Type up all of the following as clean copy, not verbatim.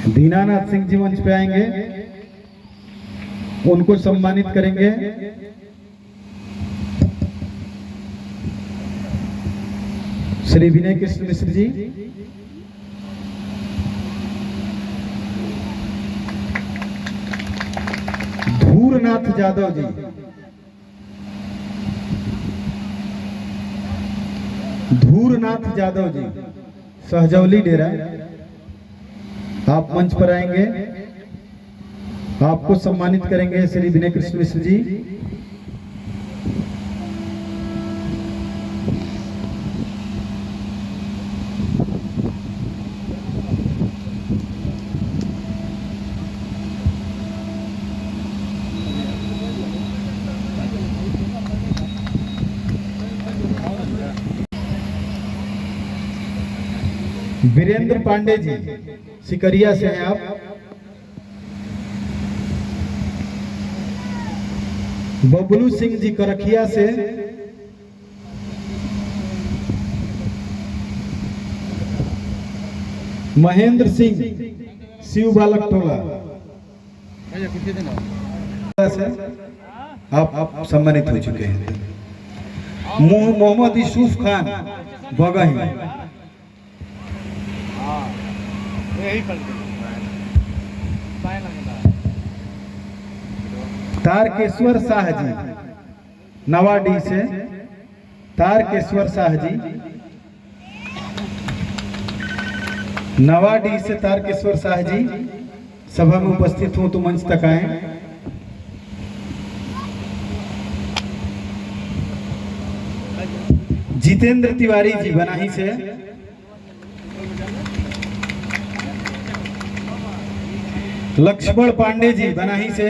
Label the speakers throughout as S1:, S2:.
S1: दीनानाथ सिंह जी मंच पे आएंगे, उनको सम्मानित करेंगे। श्री विनय कृष्ण मिश्र जी, धूरनाथ यादव जी, धूरनाथ यादव जी, सहजौली डेरा, आप मंच पर आएंगे, आपको सम्मानित करेंगे श्री विनय कृष्ण मिश्र जी। वीरेंद्र पांडे जी, सिकरिया से हैं आप। बबलू सिंह जी, करखिया से। महेंद्र सिंह, शिव बालक टोला से आप सम्मानित हो चुके हैं। मोहम्मद यूसुफ खान, बगही। तारकेश्वर शाह जी, नवाडी से। तारकेश्वर शाह जी, नवाडी से तारकेश्वर शाह जी सभा में उपस्थित हो तो मंच तक आए। जितेंद्र तिवारी जी, बनाही से। लक्ष्मण पांडे जी, बनाही से।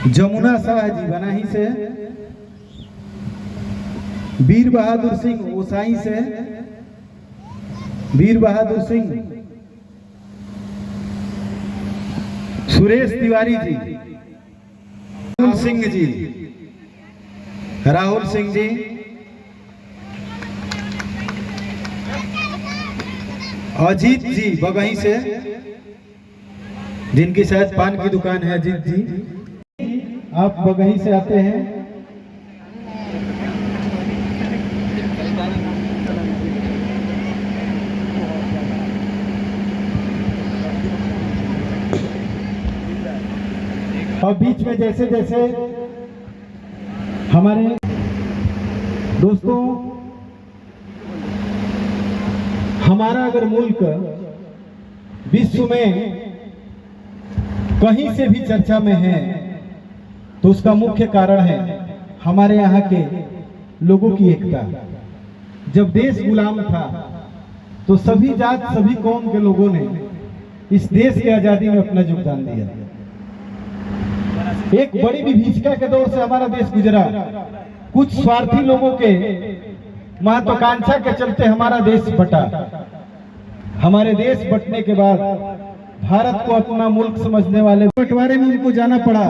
S1: जमुना शाह जी, बनाही से। वीर बहादुर सिंह, ओसाई से। वीर बहादुर सिंह। सुरेश तिवारी जी, राहुल सिंह जी, राहुल सिंह जी। अजीत जी, बगही से, जिनकी शायद पान की दुकान है। अजीत जी, आप बगही से आते हैं। और बीच में जैसे जैसे हमारे दोस्तों, हमारा अगर मुल्क विश्व में कहीं से भी चर्चा में है तो उसका मुख्य कारण है हमारे यहाँ के लोगों की एकता। जब देश गुलाम था तो सभी जात सभी कौम के लोगों ने इस देश की आजादी में अपना योगदान दिया। एक बड़ी विभीषिका के दौर से हमारा देश गुजरा। कुछ स्वार्थी लोगों के महत्वाकांक्षा के चलते हमारा देश बटा। हमारे देश बटने के बाद भारत को अपना मुल्क समझने वाले बंटवारे में उनको जाना पड़ा।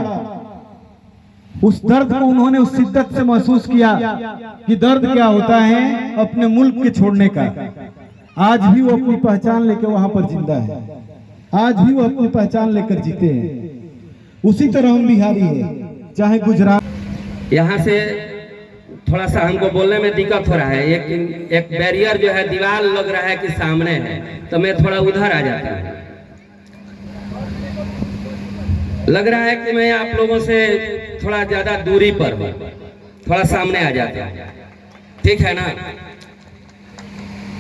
S1: उस दर्द को उन्होंने उस शिद्दत से महसूस किया कि दर्द क्या होता है अपने मुल्क के छोड़ने का। आज भी वो अपनी पहचान लेकर वहां पर जिंदा है। आज भी वो अपनी पहचान लेकर जीते हैं। उसी तरह हम बिहारी हैं, चाहे गुजरात।
S2: यहाँ से थोड़ा सा हमको बोलने में दिक्कत हो रहा है। एक बैरियर जो है, दीवार लग रहा है कि सामने है, तो मैं थोड़ा उधर आ जाता हूँ। लग रहा है कि मैं आप लोगों से थोड़ा ज्यादा दूरी पर हूँ, थोड़ा सामने आ जाता हूँ, ठीक है ना।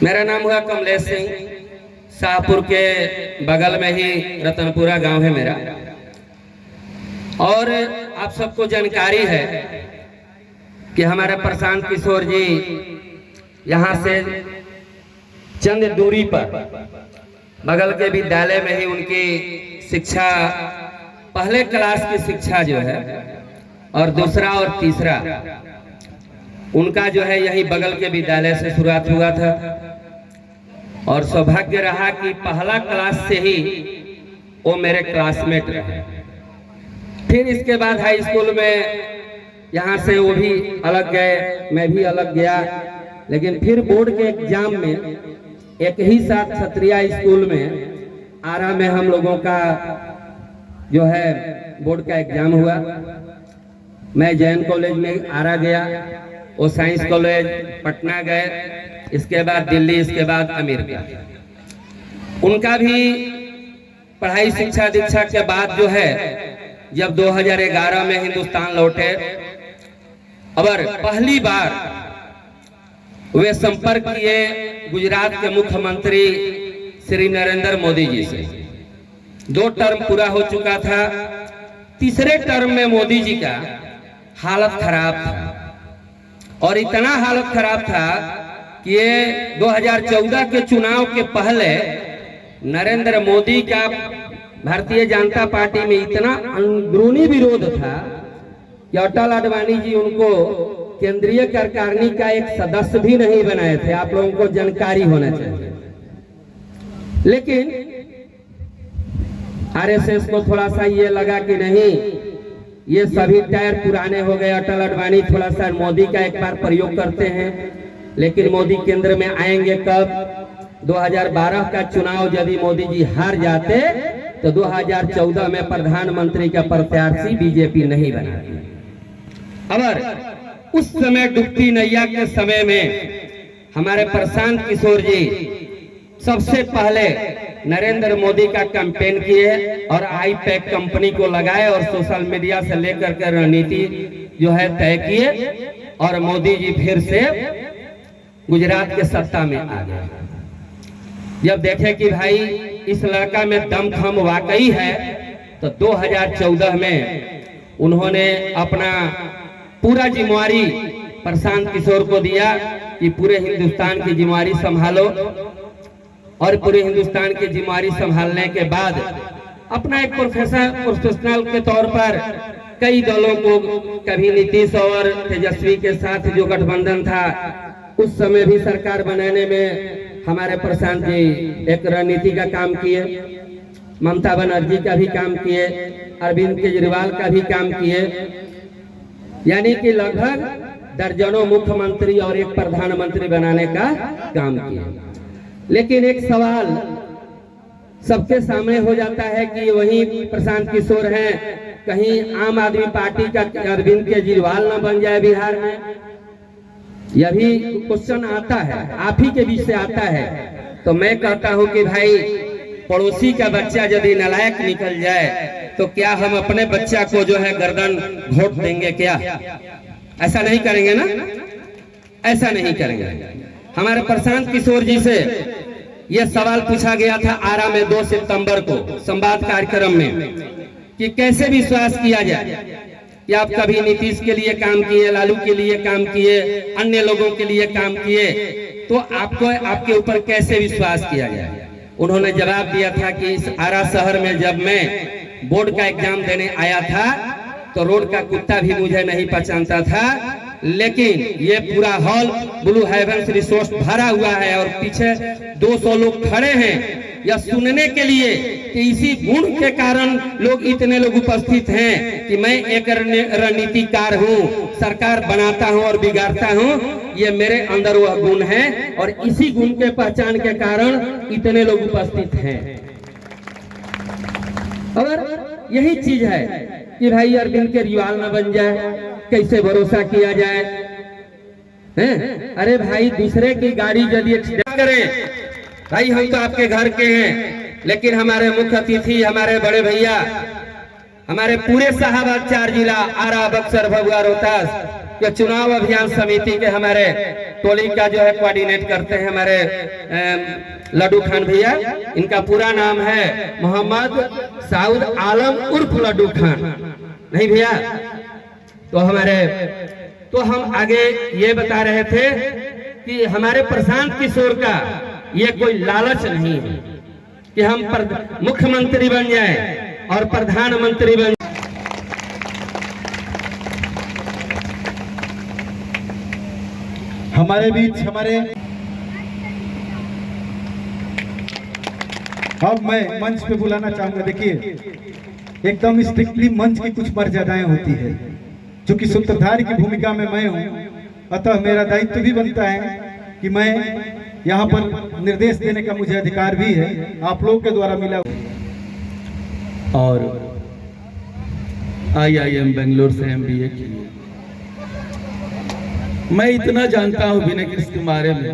S2: मेरा नाम हुआ कमलेश सिंह, शाहपुर के बगल में ही रतनपुरा गांव है मेरा। और आप सबको जानकारी है कि हमारे प्रशांत किशोर जी यहाँ से चंद दूरी पर बगल के विद्यालय में ही उनकी शिक्षा, पहले क्लास की शिक्षा जो है और दूसरा और तीसरा उनका जो है यही बगल के विद्यालय से शुरुआत हुआ था। और सौभाग्य रहा कि पहला क्लास से ही वो मेरे क्लासमेट रहे। फिर इसके बाद हाई स्कूल में यहाँ से वो भी अलग गए, मैं भी अलग गया। लेकिन फिर बोर्ड के एग्जाम में एक ही साथ क्षत्रिय स्कूल में आरा में हम लोगों का जो है बोर्ड का एग्जाम हुआ। मैं जैन कॉलेज में आरा गया, वो साइंस कॉलेज पटना गए, इसके बाद दिल्ली, इसके बाद अमेरिका। उनका भी पढ़ाई शिक्षा दीक्षा के बाद जो है जब 2011 में हिंदुस्तान लौटे, और पहली बार वे संपर्क किए गुजरात के मुख्यमंत्री श्री नरेंद्र मोदी जी से। 2 टर्म पूरा हो चुका था, तीसरे टर्म में मोदी जी का हालत खराब था, और इतना हालत खराब था कि ये 2014 के चुनाव के पहले नरेंद्र मोदी का भारतीय जनता पार्टी में इतना अंदरूनी विरोध था कि अटल आडवाणी जी उनको केंद्रीय कार्यकारिणी का एक सदस्य भी नहीं बनाए थे। आप लोगों को जानकारी होना चाहिए। लेकिन आरएसएस को थोड़ा सा ये लगा कि नहीं, ये सभी टायर पुराने हो गए, अटल आडवाणी थोड़ा सा मोदी का एक बार प्रयोग करते हैं। लेकिन मोदी केंद्र में आएंगे कब? 2012 का चुनाव यदि मोदी जी हार जाते तो 2014 में प्रधानमंत्री का प्रत्याशी बीजेपी नहीं बनाती। और उस समय डूबती नैया के समय में हमारे प्रशांत किशोर जी सबसे पहले नरेंद्र मोदी का कैंपेन किए और आईपैक कंपनी को लगाए और सोशल मीडिया से लेकर के रणनीति जो है तय किए, और मोदी जी फिर से गुजरात के सत्ता में आ गए। जब देखे कि भाई इस लड़का में दमखम वाकई है, तो 2014 में उन्होंने अपना पूरा जिम्मेवारी प्रशांत किशोर को दिया कि पूरे हिंदुस्तान की जिम्मेवारी संभालो। और पूरे हिंदुस्तान की जिम्मेवारी संभालने के बाद अपना एक प्रोफेशनल के तौर पर कई दलों को, कभी नीतीश और तेजस्वी के साथ जो गठबंधन था, उस समय भी सरकार बनाने में हमारे प्रशांत जी एक रणनीति का काम किए, ममता बनर्जी का भी काम किए, अरविंद केजरीवाल का भी काम किए, यानी कि लगभग दर्जनों मुख्यमंत्री और एक प्रधानमंत्री बनाने का काम किए। लेकिन एक सवाल सबके सामने हो जाता है कि वही प्रशांत किशोर हैं, कहीं आम आदमी पार्टी का अरविंद केजरीवाल न बन जाए बिहार में। यह भी क्वेश्चन आता है, आप ही के बीच से आता है। तो मैं कहता हूं कि भाई पड़ोसी का बच्चा यदि नालायक निकल जाए तो क्या हम अपने बच्चा को जो है गर्दन घोट देंगे? क्या ऐसा नहीं करेंगे ना? ऐसा नहीं करेंगे। हमारे प्रशांत किशोर जी से यह सवाल पूछा गया था आरा में 2 सितंबर को संवाद कार्यक्रम में कि कैसे विश्वास किया जाए कि आप कभी नीतीश के लिए काम किए, लालू के लिए काम किए, अन्य लोगों के लिए काम किए, तो आपको आपके ऊपर कैसे विश्वास किया जाए? उन्होंने जवाब दिया था कि इस आरा शहर में जब मैं बोर्ड का एग्जाम देने आया था तो रोड का कुत्ता भी मुझे नहीं पहचानता था, लेकिन ये पूरा हॉल ब्लू हेवंस रिसोर्स भरा हुआ है और पीछे 200 लोग खड़े हैं यह सुनने के लिए कि इसी गुण के कारण लोग इतने लोग उपस्थित हैं कि मैं एक रणनीतिकार हूं, सरकार बनाता हूं और बिगाड़ता हूं। ये मेरे अंदर वह गुण है और इसी गुण के पहचान के कारण इतने लोग उपस्थित हैं। और यही चीज है कि भाई अरविंद केजरीवाल न बन जाए, कैसे भरोसा किया जाए? हैं? अरे भाई दूसरे की गाड़ी यदि एक्सीडेंट करे, भाई हम तो आपके घर के हैं, लेकिन हमारे मुख्य अतिथि, हमारे बड़े भैया, हमारे पूरे साहब 4 जिला आरा, बक्सर, भभुआ, रोहतास के चुनाव अभियान समिति के हमारे टोली का जो है कोऑर्डिनेट करते हैं हमारे लड्डू खान भैया। इनका पूरा नाम है मोहम्मद साउद आलम उर्फ लड्डू खान, नहीं भैया? तो हम आगे ये बता रहे थे कि हमारे प्रशांत किशोर का ये कोई लालच नहीं है कि हम मुख्यमंत्री बन जाएं और प्रधानमंत्री बन।
S1: हमारे बीच अब मैं मंच पे बुलाना चाहूंगा। देखिए, एकदम स्ट्रिक्टली मंच की कुछ मर्यादाएं होती है, चूंकि सूत्रधार की भूमिका में मैं हूं, अतः मेरा दायित्व भी बनता है कि मैं यहाँ पर निर्देश देने का मुझे अधिकार भी है, आप लोग के द्वारा मिला।
S3: और IIM बेंगलोर से MBA किए। मैं इतना जानता हूँ विनय कृष्ण के बारे में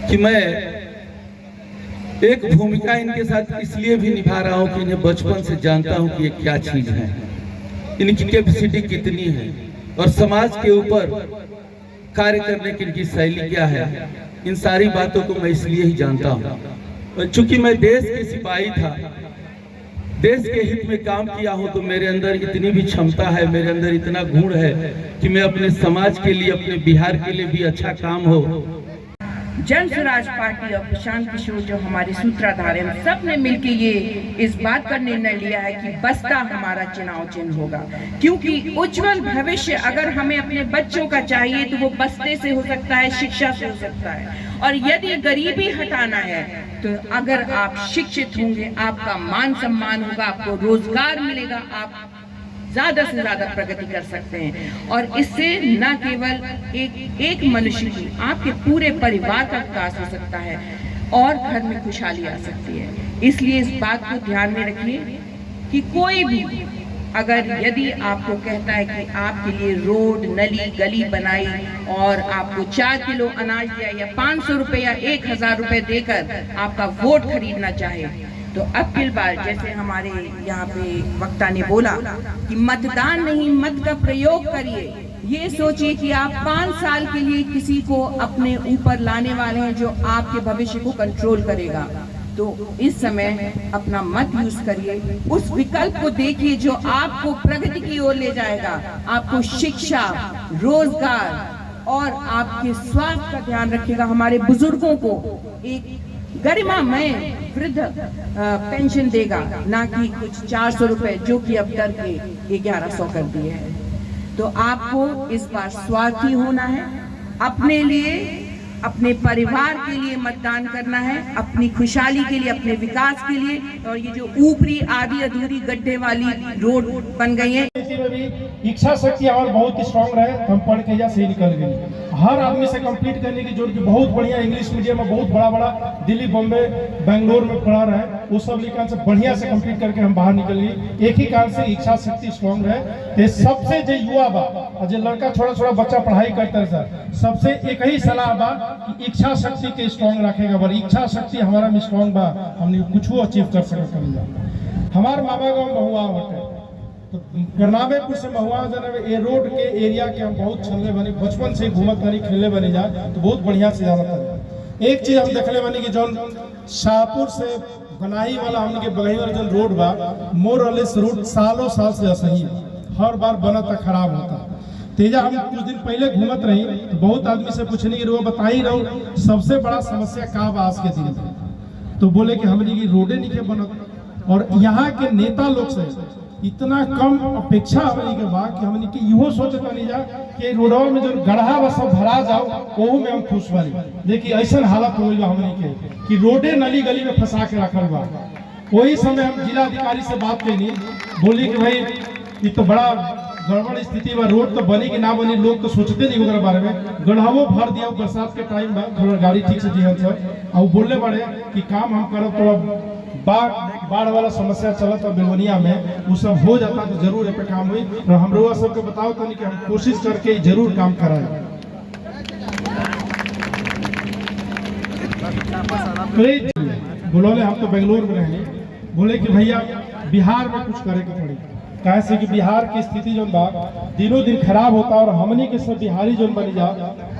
S3: कि मैं एक भूमिका इनके साथ इसलिए भी निभा रहा हूँ कि इन्हें बचपन से जानता हूँ कि ये क्या चीज है, इनकी कैपेसिटी कितनी है और समाज के ऊपर कार्य करने की इनकी शैली क्या है। इन सारी बातों को मैं इसलिए ही जानता हूँ। चूंकि मैं देश के सिपाही था, देश के हित में काम किया हूँ, तो मेरे अंदर इतनी भी क्षमता है, मेरे अंदर इतना गुण है कि मैं अपने समाज के लिए, अपने बिहार के लिए भी अच्छा काम हो।
S4: जन स्वराज पार्टी और प्रशांत किशोर जो हमारे सूत्रधार हैं, सब ने मिलकर ये इस बात का निर्णय लिया है कि बस्ता हमारा चुनाव चिन्ह होगा, क्योंकि उज्जवल भविष्य अगर हमें अपने बच्चों का चाहिए तो वो बस्ते से हो सकता है, शिक्षा से हो सकता है। और यदि गरीबी हटाना है तो अगर आप शिक्षित होंगे, आपका मान सम्मान होगा, आपको रोजगार मिलेगा, आप ज्यादा से ज्यादा प्रगति कर सकते हैं। और इससे न केवल एक मनुष्य की, आपके पूरे परिवार का विकास हो सकता है और घर में खुशहाली आ सकती है। इसलिए इस बात को ध्यान में रखिए कि कोई भी अगर यदि आपको कहता है कि आपके लिए रोड, नली, गली बनाई और आपको 4 किलो अनाज दिया या 500 रुपए या 1000 रुपए देकर आपका वोट खरीदना चाहे, तो अब की बार जैसे हमारे यहाँ पे वक्ता ने बोला कि मतदान नहीं, मत का प्रयोग करिए। ये सोचिए कि आप 5 साल के लिए किसी को अपने ऊपर लाने वाले हैं जो आपके भविष्य को कंट्रोल करेगा। तो इस समय अपना मत यूज करिए, उस विकल्प को देखिए जो आपको प्रगति की ओर ले जाएगा, आपको शिक्षा, रोजगार और आपके स्वास्थ्य का ध्यान रखेगा। हमारे बुजुर्गों को एक गरिमामय वृद्ध पेंशन देगा, ना कि कुछ 400 रुपए जो कि अब दर के 1100 कर दिए हैं। तो आपको इस बार स्वार्थी होना है, अपने लिए, अपने परिवार के लिए मतदान करना है, अपनी खुशहाली के लिए, अपने विकास के लिए। और ये जो ऊपरी आधी अधूरी गड्ढे वाली रोड बन गई है,
S1: में भी इच्छा शक्ति और बहुत स्ट्रांग रहे, हम पढ़ के यहाँ से निकल गए। हर आदमी से कंप्लीट करने की जरूरत, बहुत बढ़िया इंग्लिश मीडियम में बहुत बड़ा दिल्ली, बॉम्बे, बेंगलोर में पढ़ा रहे, वो सब लिखा से बढ़िया से कंप्लीट करके हम बाहर निकल गए। एक ही कारण से इच्छा शक्ति स्ट्रांग रहे। सबसे जो युवा बा, जो लड़का छोटा बच्चा पढ़ाई करते हैं सर, सबसे एक ही सलाह बा कि इच्छा शक्ति के स्ट्रांग रखेगा। बड़ी इच्छा शक्ति हमारा में स्ट्रांग बा, हमने कुछ अचीव कर सकते। हमारे मामा गाँव महुआ बटे, तो करनावेपुर से महुआ ए रोड के एरिया के हम बहुत चलने बनी, बचपन से घूमत बनी, खेलने बनी जा, तो बहुत बढ़िया से जाना था। एक चीज हम देखले बनी कि जौन शाहपुर से बनाई वाला हमने के बगही वाला जौन रोड बा, मोर वाले रोड सालों साल से सही है, हर बार बनता खराब होता। तेजा हम कुछ दिन पहले घूमत रही, तो बहुत आदमी से पूछने की वो बताई रहो सबसे बड़ा समस्या का बा आज के दिन में, तो बोले कि हमने की रोडे नहीं के बनत। और यहाँ के नेता लोग से इतना कम अपेक्षा हमने के बा कि हमने की इहो सोचत नहीं जा कि रोडवा में जो गड्ढा बा सब भरा जाओ, ओहू में हम खुश बानी। देखिए ऐसा हालत हो गई बा हमने के कि रोडे नली गली में फंसा के रखल बा। वही समय हम जिलाधिकारी से बात कैनी, बोली कि भाई ये तो बड़ा गड़बड़ स्थिति बा, रोड तो बनी कि ना बनी लोग तो सोचते नहीं होगा बारे में। गड्ढावो भर दिया, बरसात के टाइम बा, थोड़ा गाड़ी ठीक से जीवन सब और बोलने बड़े कि काम हम करब, थोड़ा बाढ़ वाला समस्या चलत है बेवनिया में, वो सब हो जाता तो जरूर पे काम हुई। और हम लोग सबके बताओ तो नहीं कि हम कोशिश करके जरूर काम कराए। बोले हम तो बेंगलोर में रहेंगे, बोले कि भैया बिहार में कुछ करे के पड़ी, कैसे कि बिहार की स्थिति जो बा दिनों दिन खराब होता, और हमनी के सब बिहारी जो बनी जा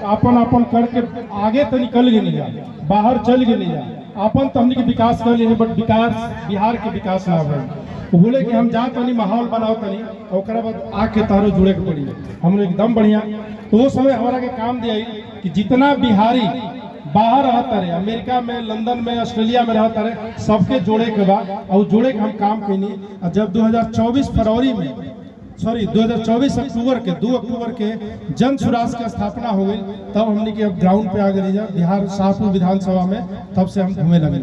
S1: अपन अपन करके आगे तो निकल गए नहीं जा, बाहर चल गए नहीं जा, अपन तो हमने के विकास कर लिए, बट विकास बिहार के विकास ना हुए। वो बोले कि हम जा तनी माहौल बनाओ तनी, और बाद आके तारो जुड़े के पड़ी, हम एकदम बढ़िया। तो वो समय हमारा के काम दिया कि जितना बिहारी बाहर रहता रहे, अमेरिका में, लंदन में, ऑस्ट्रेलिया में रहता रहे, सबके जोड़े के बाद, और जोड़े के हम काम कैनी। और जब 2024 फरवरी में, सॉरी 2024 अक्टूबर के 2 अक्टूबर के जन स्वराज की स्थापना हो गई, तब हमने के अब ग्राउंड पे आ गए जा बिहार शाहपुर विधानसभा में, तब से हम घूमे लगे।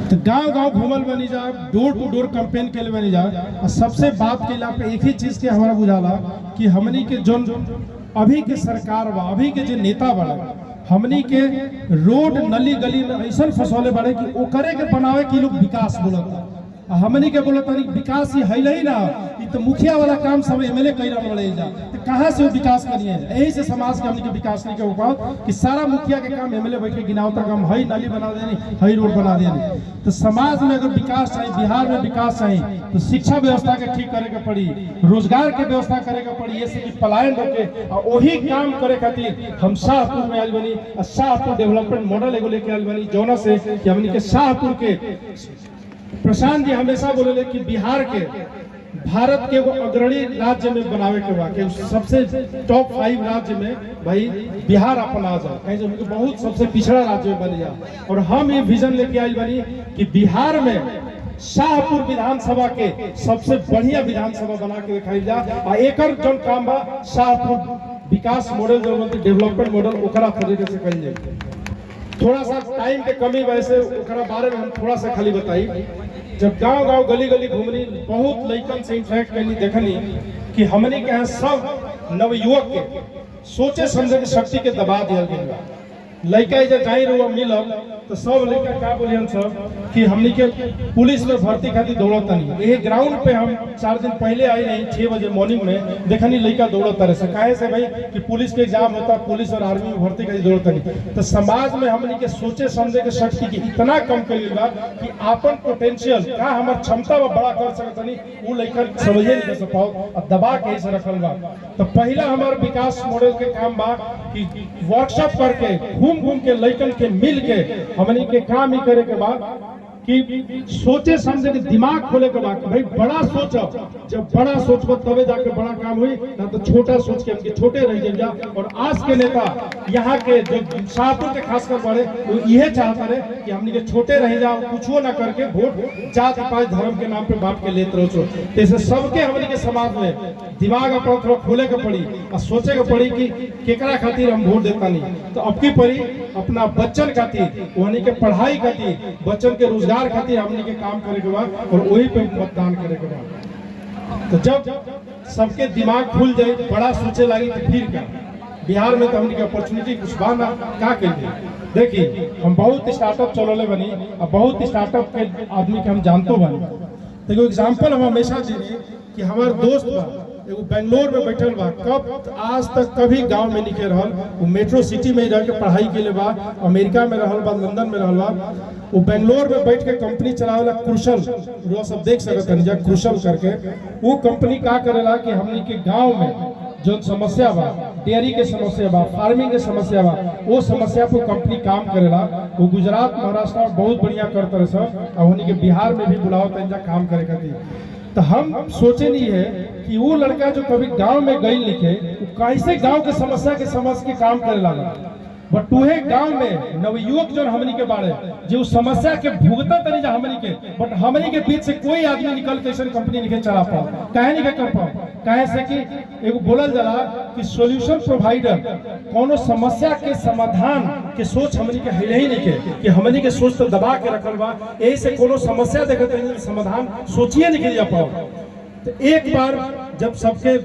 S1: तो गांव घूमल बनी जा, डोर टू डोर कैंपेन के लिए बनी जा। और सबसे बात के पे एक ही चीज के हमारा बुझाला कि हमनी के जो अभी के सरकार बा, अभी के जो नेता बड़ा,
S5: हमनी के रोड नली गली में ऐसा फसौले बाड़े कि ओकरे के बनावे के लोग विकास बोलता, हमनी के बोलता नहीं विकास ही है ही ना, ये तो मुखिया वाला काम सब एमएलए कई रहे जा, तो कहाँ से वो विकास करिए। यही से समाज के हमनी के विकास नहीं के पाओ कि सारा मुखिया के काम एमएलए बैठ के गिनावता काम हई नाली बना देनी, हई रोड बना देनी। तो समाज में अगर विकास चाहिए, बिहार में विकास चाहिए, तो शिक्षा व्यवस्था के ठीक करे के पड़ी, रोजगार के व्यवस्था करे के पड़ी, ये कि पलायन रोके और वही काम करे खातिर हम शाहपुर में आयल बनी। शाहपुर डेवलपमेंट मॉडल एगो लेके आयल बनी, जौना से कि हमनी के शाहपुर के प्रशांत जी हमेशा बोले कि बिहार के भारत के वो अग्रणी राज्य में बनावे के बा, कि सबसे टॉप 5 राज्य में भाई बिहार अपन आ जाए, कहीं उनके बहुत सबसे पिछड़ा राज्य में बन जाए। और हम ये विजन लेके आई बनी कि बिहार में शाहपुर विधानसभा के सबसे बढ़िया विधानसभा बना के दिखाई जा, और एकर जौन काम बा शाहपुर विकास मॉडल जो बोलते डेवलपमेंट मॉडल ओकरा तरीके से कल जाए। थोड़ा सा टाइम के कमी वैसे ओकरा बारे में हम थोड़ा सा खाली बताई। जब गांव-गांव गली-गली घूमनी, बहुत लइकन से इंटरेक्ट करनी, देखनी कि हमने के यहाँ सब नवयुवक के सोचे समझे के शक्ति के दबा दिया गया। लइका जब जाई रहुआ मिलल तो सब लइका का बोलियन सब कि हमनी के पुलिस में भर्ती खातिर दौड़त नहीं। यही ग्राउंड पे हम 4 दिन पहले आई नहीं, 6 बजे मॉर्निंग में देखनी लइका दौड़त तरह से, काहे से भाई कि पुलिस के एग्जाम होता, पुलिस और आर्मी में भर्ती खातिर दौड़त नहीं। तो समाज में हमनी के सोचे समझे के शक्ति की इतना कम कर बा कि आपन पोटेंशियल का हमार क्षमता में बड़ा कर सकत नहीं, वो लइका समझे नहीं कर पाओ और दबा के ऐसे रखल बा। तो पहला हमार विकास मॉडल के काम बा कि वर्कशॉप करके घूम के लइकन के मिल के हमनी के काम ही करे के बाद कि सोचे समझे के दिमाग खोले के बाद भाई बड़ा सोचो, जब बड़ा सोचबो तबे जाके बड़ा काम हुई, ना तो छोटा सोच के हमके छोटे रह जा। और आज के नेता यहाँ के जो शाहपुर के खासकर बड़े वो यह चाहता रहे कि हमने के छोटे रह जाओ, कुछो ना करके वोट जात पात धर्म के नाम पे बांट के लेते रहो। जैसे सबके हमने के समाज में दिमाग अपना थोड़ा खोले के पड़ी और सोचे के पड़ी कि केकरा खातिर हम वोट देता नहीं। तो अब की पड़ी अपना बच्चन खातिर, वहनी के पढ़ाई खातिर, बच्चन के रोजगार खातिर हमने के काम करे के बाद और वही पे मतदान करे के बाद। तो जब सबके दिमाग खुल जाए, बड़ा सोचे लगी तो फिर क्या बिहार में तो हमने के अपॉर्चुनिटी कुछ बाना का करिए। देखिए हम बहुत स्टार्टअप चलोले बनी और बहुत स्टार्टअप के आदमी के हम जानतो बनी। देखो एग्जांपल हम हमेशा दे कि हमार दोस्त बा एगो बेंगलोर में बैठल बा, कब आज तक कभी गांव में निकल रहल, वो मेट्रो सिटी में रह के पढ़ाई के लिए बा, अमेरिका में रहल बा, लंदन में रहल बा, वो बेंगलोर में बैठ के कंपनी चलावेला क्रुशल, वो सब देख सकते हैं जा क्रुशल करके। वो कंपनी का करेला कि हमनी के गांव में जो समस्या बा, डेयरी के समस्या बा, फार्मिंग के समस्या बा, वो समस्या पर कंपनी काम करेला। वो गुजरात महाराष्ट्र में बहुत बढ़िया करते रहे सब, और उन्हीं के बिहार में भी बुलाओ तंजा काम करे खातिर। तो हम सोचे नहीं है कि वो लड़का जो कभी गांव में गई लिखे वो कैसे गांव के समस्या के समझ के काम करे लगा, बट तुहे गांव में नवयुवक जो हमनी के बारे जो समस्या के भुगता तनी जा हमनी के, बट हमनी के बीच से कोई आदमी निकल के ऐसा कंपनी नहीं चला पाओ, काहे नहीं कर पाओ, काहे से कि एगो बोलल जाला कि सॉल्यूशन प्रोवाइडर कोनो समस्या के समाधान के सोच हमनी के है ही नहीं के कि हमनी के सोच तो दबा के रखल बा, यही से कोनो समस्या देखते हैं समाधान सोचिए नहीं जा पाओ। तो एक बार जब सबके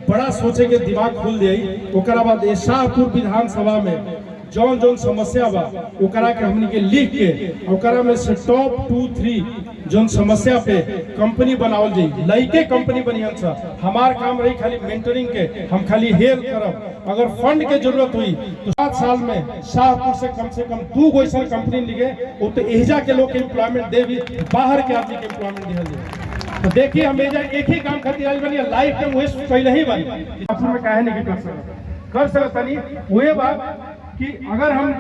S5: बड़ा सोचे के दिमाग खुल जाई, ओकरा बाद शाहपुर विधानसभा में जौन जौन समस्या बा ओकरा के हमनी के लिख के ओकरा में से टॉप 2-3 जौन समस्या पे कंपनी बनावल जाई, लइके कंपनी बनियन सा। हमार काम रही खाली मेंटरिंग के, हम खाली हेल्प करब। अगर फंड के जरूरत हुई तो 7 साल में शाहपुर से कम 2 गो ऐसा कंपनी लिखे, वो तो एहिजा के लोग के एम्प्लॉयमेंट देवी, बाहर के आदमी के एम्प्लॉयमेंट दिहल जाए। तो देखिए हम एक ही काम खातिर आई बनी, लाइफ में वही पहले ही बनी शाहपुर में काहे नहीं कर सकता नहीं। वही बात कि अगर हम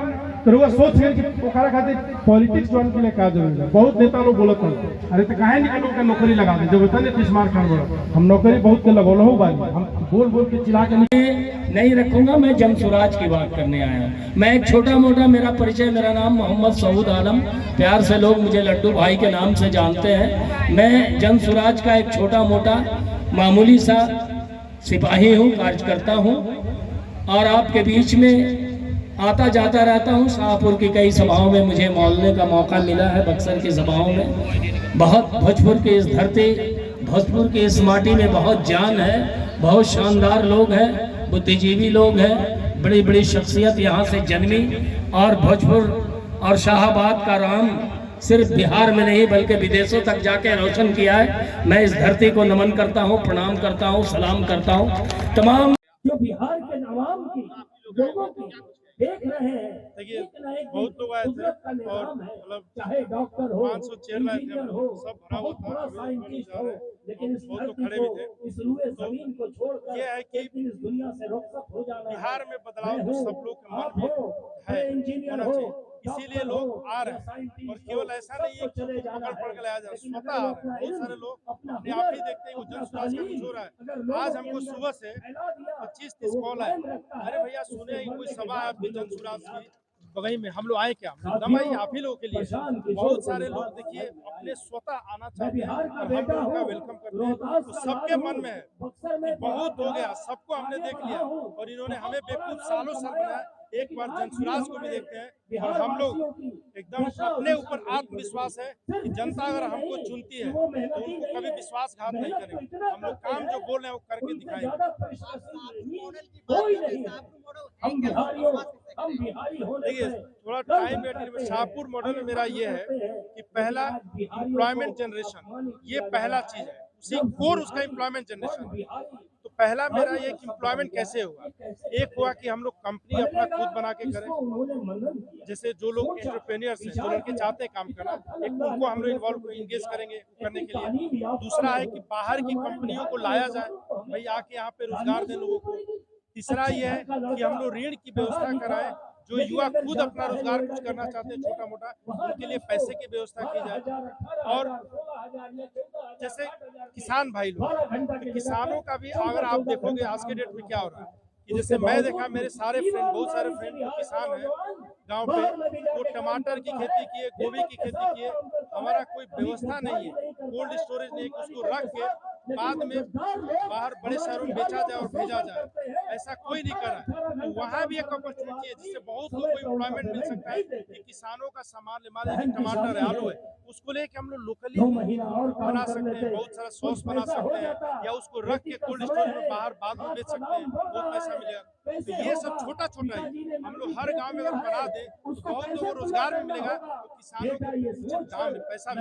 S5: तो सोच गए कि ओकरा खातिर पॉलिटिक्स ज्वाइन के लिए का जरूरी है। बहुत नेता लोग बोलत हैं अरे तो काहे नहीं लोग का नौकरी लगा दे, जब होता नहीं स्मार्ट कार्ड बोला हम नौकरी बहुत के लगौल हो बानी, हम बोल के चिल्ला के
S6: नहीं रखूंगा। मैं जन स्वराज की बात करने आया हूँ। मैं एक छोटा मोटा मेरा परिचय, मेरा नाम मोहम्मद सऊद आलम, प्यार से लोग मुझे लड्डू भाई के नाम से जानते हैं। मैं जन स्वराज का एक छोटा मोटा मामूली सा सिपाही हूँ, कार्यकर्ता हूँ, और आपके बीच में आता जाता रहता हूँ। शाहपुर की कई सभाओं में मुझे बोलने का मौका मिला है, बक्सर की सभाओं में। बहुत भोजपुर की इस धरती, भोजपुर की इस माटी में बहुत जान है, बहुत शानदार लोग हैं, बुद्धिजीवी लोग हैं, बड़ी बड़ी शख्सियत यहाँ से जन्मी और भोजपुर और शाहाबाद का नाम सिर्फ बिहार में नहीं बल्कि विदेशों तक जाके रोशन किया है। मैं इस धरती को नमन करता हूँ, प्रणाम करता हूँ, सलाम करता हूँ। तमाम जो बिहार के नवाब की लोगों की देख रहे हैं,
S7: बहुत लोग आए थे और मतलब
S6: चाहे डॉक्टर हो,
S7: 500 चेयर लाए थे, सब भरा हुआ था,
S6: साइंटिस्ट हो, लेकिन इस
S7: बहुत लोग
S6: धरती
S7: खड़े भी
S6: को,
S7: थे।
S6: इस रुए जमीन को छोड़कर
S7: ये है कि
S6: इस दुनिया से रुखसत हो जाना है।
S7: बिहार में बदलाव तो सब लोग के मन में है,
S6: इंजीनियर
S7: होना
S6: हो,
S7: चाहिए, इसीलिए लोग आ रहे हैं। और केवल ऐसा नहीं है कि पकड़ पकड़ के लाया जाए, स्वतः आ रहे हैं। बहुत सारे लोग अपने आप ही देखते हैं वो जन सुराज का कुछ हो रहा है। आज हमको सुबह से 25-30 कॉल आए, अरे भैया सुने कोई सभा है आपकी जन सुराज की बगई में, हम लोग आए क्या? दमाई आप ही लोगों के लिए। बहुत सारे लोग देखिए अपने स्वतः आना चाहते हैं और हम लोग उनका वेलकम करते हैं। तो सबके मन में है बहुत हो गया, सबको हमने देख लिया और इन्होंने हमें बेवकूफ सालों साल बनाया। एक बार जनसुराज को भी देखते हैं और हम लोग एकदम अपने ऊपर आत्मविश्वास है कि जनता अगर हमको चुनती है तो उनको कभी विश्वासघात नहीं करेंगे। हम लोग काम जो बोल रहे हैं वो करके दिखाएंगे। देखिए थोड़ा टाइम वेट, शाहपुर मॉडल में मेरा ये है कि पहला एम्प्लॉयमेंट जनरेशन, ये पहला चीज है, उसी कोर उसका एम्प्लॉयमेंट जनरेशन। तो पहला मेरा ये कि एम्प्लॉयमेंट कैसे हुआ, एक हुआ कि हम लोग कंपनी अपना खुद बना के करें, जैसे जो लोग एंटरप्रेन्योर्स हैं, जो लड़के चाहते हैं काम करना, एक उनको हम लोग इन्वॉल्व इंगेज करेंगे करने के लिए। दूसरा है कि बाहर की कंपनियों को लाया जाए, भाई आके यहाँ पे रोजगार दें लोगों को। तीसरा ये है कि हम लोग ऋण की व्यवस्था कराएं, जो युवा खुद अपना रोजगार कुछ करना चाहते हैं छोटा मोटा, उनके लिए पैसे की व्यवस्था की जाए। और जैसे किसान भाई लोग, तो किसानों का भी अगर आप देखोगे आज के डेट में क्या हो रहा है कि जैसे मैं देखा मेरे सारे फ्रेंड, बहुत सारे फ्रेंड जो किसान हैं गांव पे, वो टमाटर की खेती किए, गोभी की खेती किए। हमारा कोई व्यवस्था नहीं है, कोल्ड स्टोरेज नहीं कि उसको रख के बाद में बाहर बड़े शहरों में बेचा जाए और भेजा जाए, ऐसा कोई नहीं कर रहा है। तो वहाँ भी एक अपॉर्चुनिटी है जिससे बहुत लोगों को एम्प्लॉयमेंट मिल सकता है कि किसानों का सामान, मान लीजिए टमाटर है, आलू है, उसको लेके हम लोग लोकली बना सकते हैं, बहुत सारा सॉस बना सकते हैं, या उसको रख के कोल्ड स्टोरेज में बाहर बाद में बेच सकते हैं, बहुत पैसा मिलेगा। तो ये सब छोटा छोटा है, हम लोग हर गांव में अगर बना दे बहुत लोगों को रोजगार भी मिलेगा, तो किसानों को दाम में पैसा भी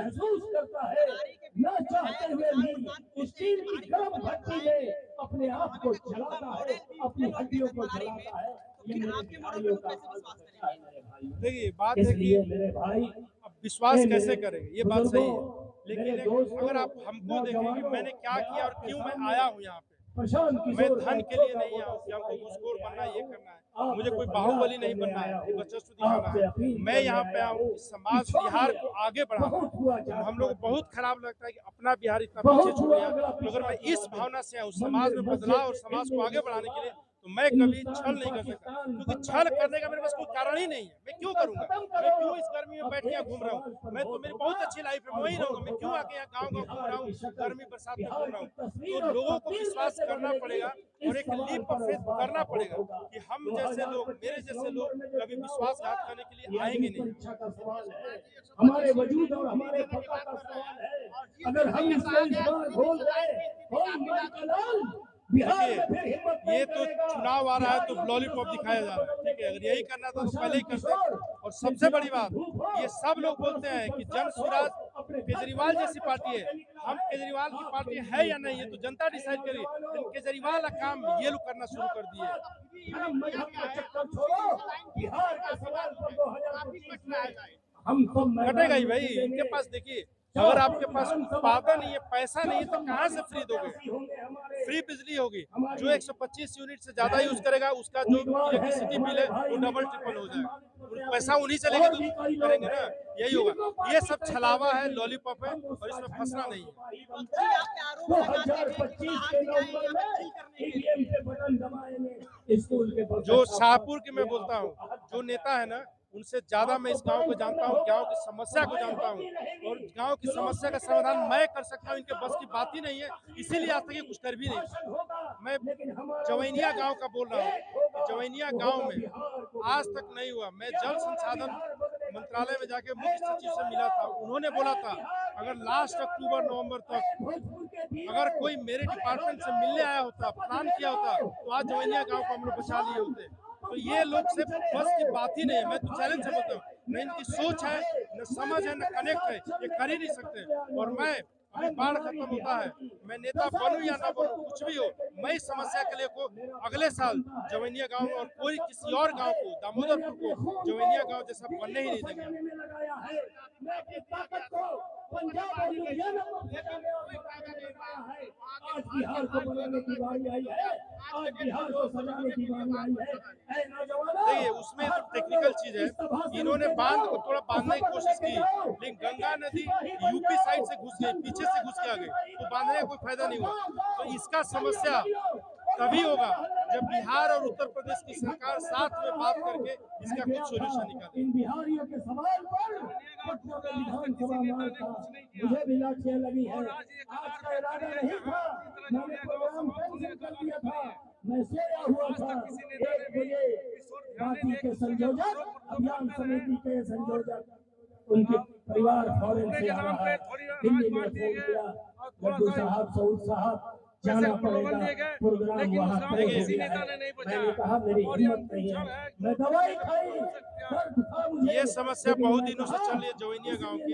S6: अपने आप को जलाता है, अपनी हड्डियों को जलाता है।
S7: देखिए बात है कि
S6: मेरे भाई
S7: अब विश्वास कैसे करेंगे, ये बात सही है, लेकिन अगर आप हमको देखें कि मैंने क्या किया और क्यों मैं आया हूँ यहाँ पे, मैं धन के लिए नहीं आया कि हमको घूसखोर बनना है, ये करना है, मुझे कोई बाहुबली नहीं बनना है, वर्चस्व दिखाना है। मैं यहाँ पे आया हूँ समाज बिहार को आगे बढ़ाना। हम लोग को बहुत खराब लगता है कि अपना बिहार इतना पीछे छूट गया, तो अगर मैं इस भावना से आऊँ समाज में बदलाव और समाज को आगे बढ़ाने के लिए, तो मैं कभी छल नहीं कर सकता, क्योंकि छल करने का मेरे पास कोई कारण ही नहीं है। मैं क्यों करूंगा, मैं क्यों इस गर्मी में बैठ के घूम रहा हूँ, मैं तो मेरी बहुत अच्छी लाइफ है, मैं वही रहूंगा, मैं क्यों आके यहाँ गाँव घूम रहा हूँ, गर्मी बरसात में घूम रहा हूँ। तो लोगों को विश्वास करना पड़ेगा और एक लीप ऑफ फेथ करना पड़ेगा कि हम जैसे लोग, मेरे जैसे लोग कभी विश्वासघात करने के लिए आएंगे नहीं।
S6: हमारे वजूद और हमारे फतह का सवाल है, अगर हम इसको इस बार बोल रहे
S7: ये तो चुनाव आ रहा है तो लॉलीपॉप दिखाया जा रहा है, ठीक है, अगर यही करना था तो पहले ही करते। और सबसे बड़ी बात, ये सब लोग बोलते हैं कि जन सुराज केजरीवाल जैसी पार्टी है, हम केजरीवाल की पार्टी है या नहीं, ये तो जनता डिसाइड करेगी। लेकिन केजरीवाल का काम ये लोग करना शुरू कर दिए। कटेगा ही भाई, इनके पास देखिए, अगर आपके पास उत्पादन नहीं है, पैसा नहीं है, तो कहाँ से फ्री दोगे? फ्री बिजली होगी, जो 125 यूनिट से ज्यादा यूज करेगा उसका जो इलेक्ट्रिसिटी बिल है वो डबल ट्रिपल हो जाएगा। पैसा उन्हीं चलेगा तो करेंगे ना, यही होगा। ये सब छलावा है, लॉलीपॉप है, और इसमें फंसना नहीं है। जो शाहपुर की मैं बोलता हूँ, जो नेता है ना, उनसे ज्यादा मैं इस गांव को जानता हूँ, गांव की समस्या को जानता हूँ, और गांव की समस्या का समाधान मैं कर सकता हूँ, इनके बस की बात ही नहीं है, इसीलिए आज तक ये कुछ कर भी नहीं। मैं जवैनिया गांव का बोल रहा हूँ, जवैनिया गांव में आज तक नहीं हुआ। मैं जल संसाधन मंत्रालय में जाके मुख्य सचिव से मिला था, उन्होंने बोला था अगर लास्ट अक्टूबर नवंबर तक अगर कोई मेरे डिपार्टमेंट से मिलने आया होता, प्लान किया होता, तो आज जवैनिया गाँव को हम लोग बचा लिए होते। तो ये लोग से बस की बात ही नहीं है। मैं तो चैलेंज से बोलता हूँ, न इनकी सोच है, न समझ है, न कनेक्ट है, ये कर ही नहीं सकते। और मैं अभी बाढ़ खत्म होता है, मैं नेता बनूं या ना बनूं, कुछ भी हो, मैं इस समस्या के लिए को अगले साल जवैनिया गांव और कोई किसी और गांव को, दामोदरपुर को जवैनिया गांव जैसा बनने ही नहीं देंगे। देखिए उसमें तो टेक्निकल चीज है, इन्होंने बांध को थोड़ा बांधने की कोशिश की, लेकिन गंगा नदी यूपी साइड से घुस गई, पीछे से घुस के आ गई, तो बांधने का कोई फायदा नहीं हुआ। तो इसका समस्या तभी होगा जब बिहार और उत्तर प्रदेश की सरकार साथ में बात करके इसका कुछ सोल्यूशन निकाले।
S8: इन बिहारियों के सवाल पर पटना में विधानसभा में था, मुझे भी लाठियां लगी है। आज का इरादा नहीं था, मैंने प्रोग्राम कैंसिल कर दिया था, मैं सोया हुआ था। 1 बजे पार्टी के संयोजक, अभियान समिति के संयोजक, उनके परिवार फौरन से आ रहा है, दिल्ली में फोन किया, लड्डू साहब, सऊद साहब जाना पड़ेगा, प्रोग्राम वहाँ तय हो गया है। मैंने कहा मेरी हिम्मत नहीं है, मैं दवाई खाई, दर्द था मुझे।
S7: ये समस्या बहुत दिनों से चल रही है जवैनिया गांव की,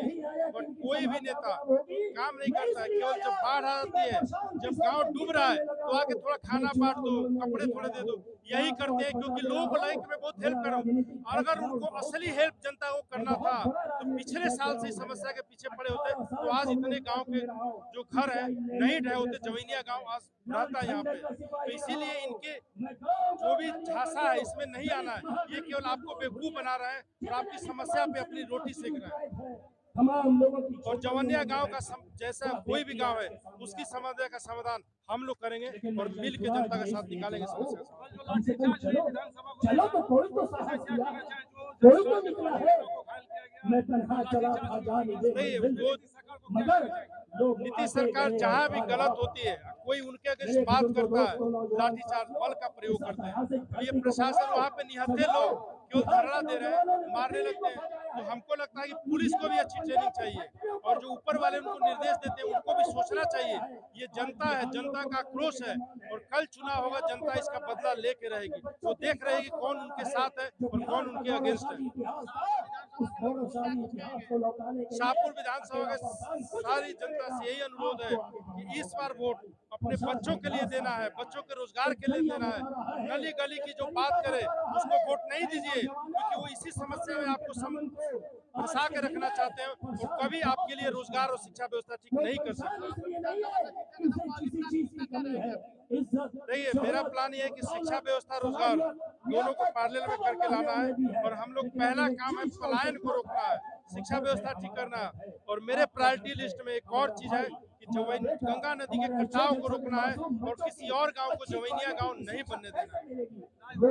S7: बट कोई भी नेता काम नहीं करता है। केवल जब बाढ़ आती है, जब गांव डूब रहा है, तो आके थोड़ा खाना बांट दो, कपड़े थोड़े दे दो, यही करते हैं, क्योंकि लोगों को लाइक में बहुत हेल्प करो। और अगर उनको असली हेल्प जनता को करना था तो पिछले साल से इस समस्या के पीछे पड़े होते, तो आज इतने गांव के जो घर है नहीं ढहे होते, जवैनिया गांव आज रहता है यहाँ पे। तो इसीलिए इनके जो भी झांसा है इसमें नहीं आना है, ये केवल आपको बेवकूफ बना रहे हैं और आपकी समस्या पे अपनी रोटी सेक रहे हैं। और जवैनिया गांव का जैसा कोई भी गांव है उसकी समस्या का समाधान हम लोग करेंगे और मिल के जनता के साथ निकालेंगे समस्या।
S8: चलो तो कोई तो साहस किया, कोई तो निकला है। मैं तनहा चला था
S7: नहीं, वो
S8: मगर
S7: नीतीश सरकार जहाँ भी गलत होती है, कोई उनके अगेंस्ट बात करता है, लाठीचार्ज बल का प्रयोग करते हैं। ये प्रशासन वहाँ पे निहत्थे लोग क्यों धरना दे रहे हैं, मारने लगते हैं। तो हमको लगता है कि पुलिस को भी अच्छी ट्रेनिंग चाहिए और जो ऊपर वाले उनको निर्देश देते हैं उनको भी सोचना चाहिए। ये जनता है, जनता का आक्रोश है और कल चुनाव होगा, जनता इसका बदला लेके रहेगी। वो देख रहेगी कौन उनके साथ है और कौन उनके अगेंस्ट है। शाहपुर विधानसभा का सारी जनता से यही अनुरोध है कि इस बार वोट अपने बच्चों के लिए देना है, बच्चों के रोजगार के लिए देना है। गली गली की जो बात करे उसको वोट नहीं दीजिए, क्योंकि वो इसी समस्या में आपको फंसा के रखना चाहते हैं और कभी आपके लिए रोजगार और शिक्षा व्यवस्था ठीक नहीं कर सकते। देखिए मेरा प्लान ये है कि शिक्षा व्यवस्था रोजगार दोनों को पैरेलल में करके लाना है और हम लोग पहला काम है पलायन को रोकना है, शिक्षा व्यवस्था ठीक करना है। और मेरे प्रायोरिटी लिस्ट में एक और चीज है कि गंगा नदी के कटाव को रोकना है और किसी और गांव को जवैनिया गांव नहीं बनने देना है।
S3: जो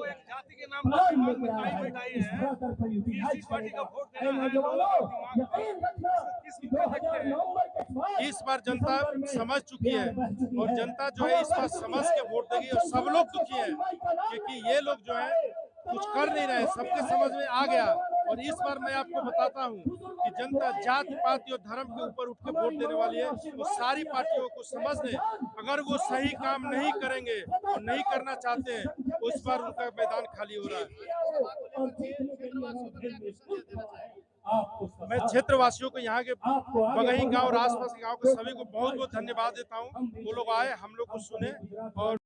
S3: एक जाति के नाम पर बैठाई है, इसी पार्टी का वोट
S7: इस बार जनता समझ चुकी है और जनता जो है इस बार समझ के वोट देगी और सब लोग दुखी हैं क्योंकि ये लोग जो है कुछ कर नहीं रहे, सबके समझ में आ गया। और इस बार मैं आपको बताता हूँ कि जनता जाति पाति और धर्म के ऊपर उठ के वोट देने वाली है। वो सारी पार्टियों को समझ लें, अगर वो सही काम नहीं करेंगे और नहीं करना चाहते हैं तो इस बार उनका मैदान खाली हो रहा है। मैं क्षेत्रवासियों को यहाँ के बगही गांव और आसपास के गांव के सभी को बहुत बहुत धन्यवाद देता हूँ। वो लोग आए, हम लोग को सुने और